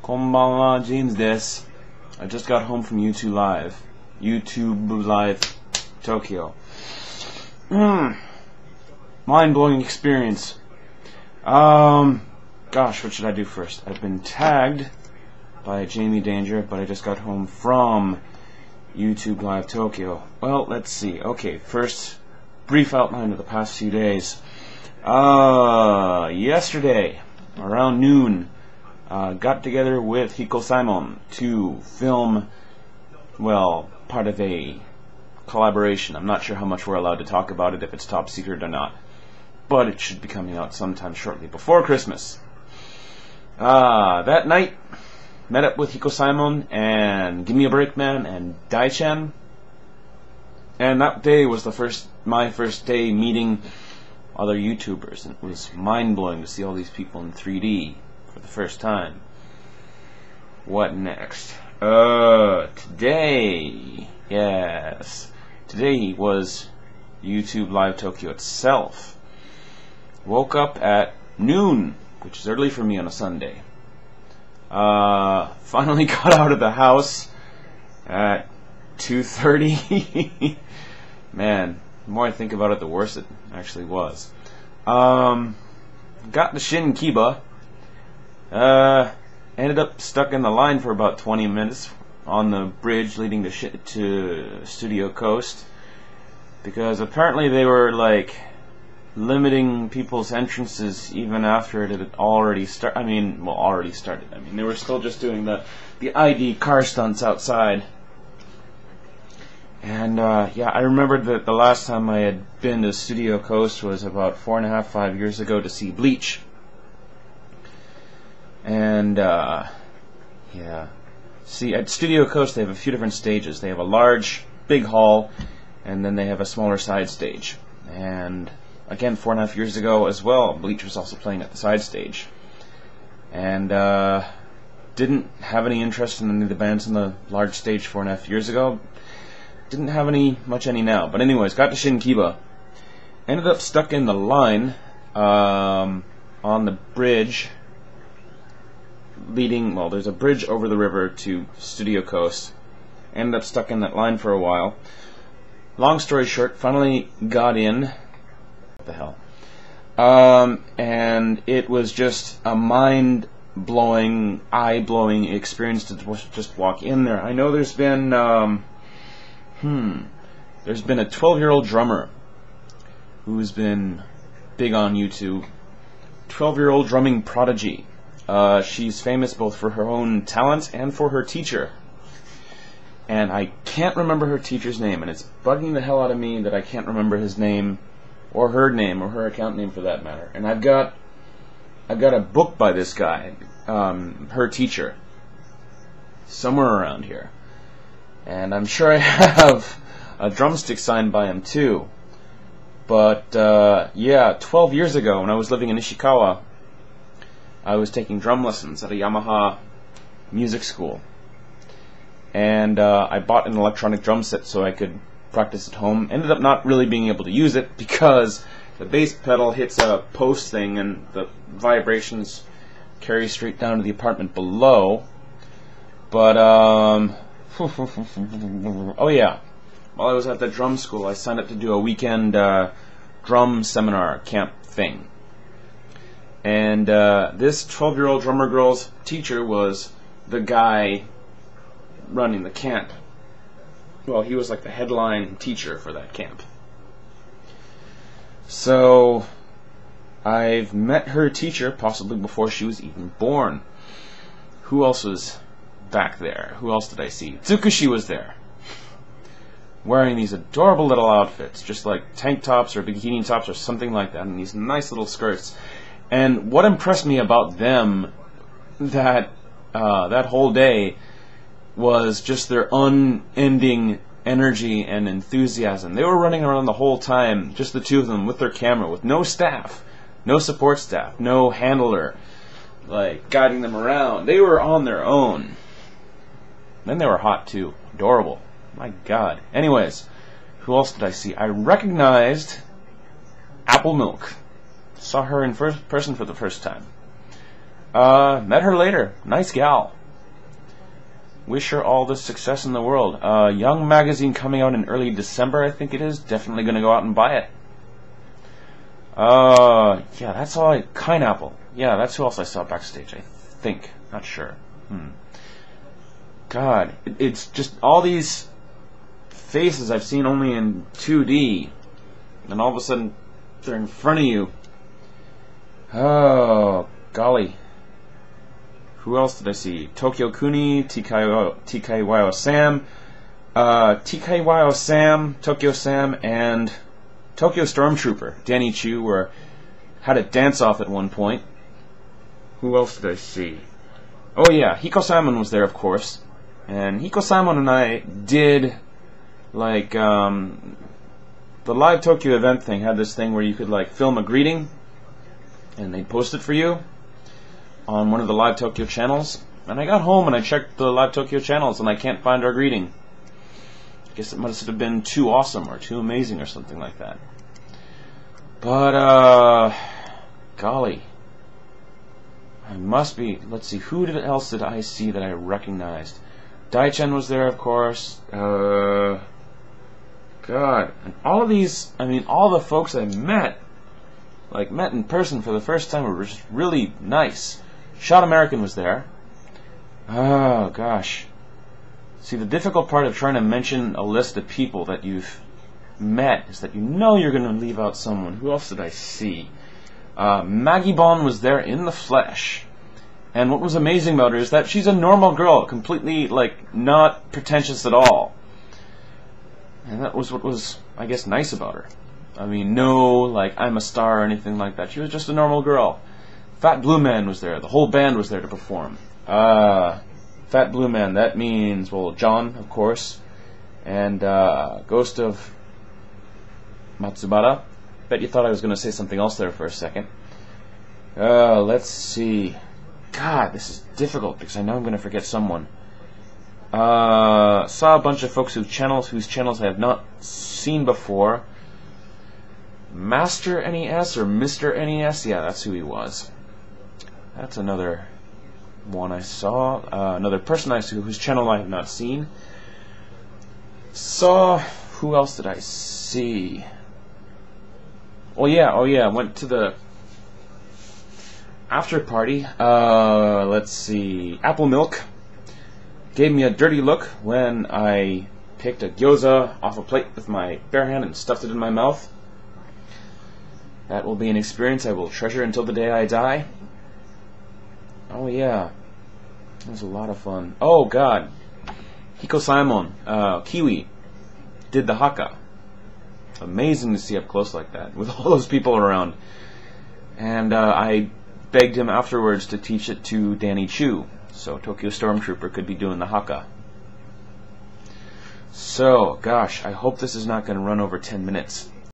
Konbanwa, James desu. I just got home from YouTube Live Tokyo. Mind-blowing experience. Gosh, what should I do first? I've been tagged by Jamie Danger, but I just got home from YouTube Live Tokyo. Well, let's see. Okay, first, brief outline of the past few days. Yesterday, around noon, got together with Hiko Simon to film, well, part of a collaboration. I'm not sure how much we're allowed to talk about it, if it's top secret or not, but it should be coming out sometime shortly before Christmas. That night, met up with Hiko Simon and Give Me a Break Man and Dai-chan, and that day was my first day meeting other YouTubers, and it was mind-blowing to see all these people in 3D for the first time. What next? Today was YouTube Live Tokyo itself. Woke up at noon, which is early for me on a Sunday. Finally got out of the house at 2:30. Man, the more I think about it, the worse it actually was. Got to Shinkiba. Ended up stuck in the line for about 20 minutes on the bridge leading to Studio Coast, because apparently they were like limiting people's entrances even after it had already started. I mean, they were still just doing the ID car stunts outside. And yeah, I remembered that the last time I had been to Studio Coast was about 4.5–5 years ago to see Bleach. And yeah, see, at Studio Coast they have a few different stages. They have a large, big hall, and then they have a smaller side stage. And again, 4.5 years ago as well, Bleach was also playing at the side stage. And didn't have any interest in any of the bands on the large stage 4.5 years ago. Didn't have much any now. But anyways, got to Shinkiba. Ended up stuck in the line on the bridge leading, well, there's a bridge over the river to Studio Coast. Ended up stuck in that line for a while. Long story short, finally got in. What the hell? And it was just a mind-blowing, eye-blowing experience to just walk in there. I know there's been a 12-year-old drummer who's been big on YouTube. 12-year-old drumming prodigy. She's famous both for her own talent and for her teacher. And I can't remember her teacher's name, and it's bugging the hell out of me that I can't remember his name, or her account name for that matter. And I've got a book by this guy, her teacher, somewhere around here. And I'm sure I have a drumstick signed by him too. But yeah, 12 years ago when I was living in Ishikawa, I was taking drum lessons at a Yamaha music school. And I bought an electronic drum set so I could practice at home. Ended up not really being able to use it because the bass pedal hits a post thing and the vibrations carry straight down to the apartment below. But oh yeah, while I was at the drum school, I signed up to do a weekend drum seminar camp thing. And this 12-year-old drummer girl's teacher was the guy running the camp. Well, he was like the headline teacher for that camp. So I've met her teacher possibly before she was even born. Who else was back there? Who else did I see? Tsukushi was there, wearing these adorable little outfits, just like tank tops or bikini tops or something like that, and these nice little skirts. And what impressed me about them that whole day was just their unending energy and enthusiasm. They were running around the whole time, just the two of them with their camera, with no staff, no support staff, no handler, like guiding them around. They were on their own. Then they were hot too. Adorable. My God. Anyways, who else did I see? I recognized Apple Milk. Saw her in person for the first time. Met her later. Nice gal. Wish her all the success in the world. Young magazine coming out in early December, I think it is. Definitely going to go out and buy it. Yeah, that's all. Pineapple. Yeah, that's who else I saw backstage, I think. Not sure. God, it's just all these faces I've seen only in 2D, and all of a sudden they're in front of you. Oh, golly. Who else did I see? Tokyo Kuni, TKYO Sam, TKYO Sam, Tokyo Sam, and Tokyo Stormtrooper. Danny Chu had a dance-off at one point. Who else did I see? Oh yeah, Hiko Simon was there, of course. And Hiko Simon and I did, like, the Live Tokyo event thing had this thing where you could, like, film a greeting, and they'd post it for you on one of the Live Tokyo channels. And I got home and I checked the Live Tokyo channels and I can't find our greeting. I guess it must have been too awesome or too amazing or something like that. But, golly. I must be, let's see, who else did I see that I recognized? Dai-chan was there, of course. God. And all of these, I mean, all the folks I met in person for the first time were just really nice. Shot American was there. Oh, gosh. See, the difficult part of trying to mention a list of people that you've met is that you know you're going to leave out someone. Who else did I see? Maggie Bon was there in the flesh. And what was amazing about her is that she's a normal girl, completely, like, not pretentious at all. And that was what was, I guess, nice about her. I mean, no, like, I'm a star or anything like that. She was just a normal girl. Fat Blue Man was there. The whole band was there to perform. Fat Blue Man, that means, well, John, of course, and Ghost of Matsubara. Bet you thought I was going to say something else there for a second. Let's see. God, this is difficult because I know I'm going to forget someone. Saw a bunch of folks whose channels I have not seen before. Master NES or Mr. NES? Yeah, that's who he was. That's another one I saw. Another person I saw whose channel I have not seen. Saw... Who else did I see? Oh yeah, went to the after party. Let's see. Apple Milk gave me a dirty look when I picked a gyoza off a plate with my bare hand and stuffed it in my mouth. That will be an experience I will treasure until the day I die. Oh yeah, it was a lot of fun. Oh god, Hiko Simon, Kiwi, did the haka. Amazing to see up close like that, with all those people around. And I begged him afterwards to teach it to Danny Chu, so Tokyo Stormtrooper could be doing the haka. So, gosh, I hope this is not going to run over 10 minutes.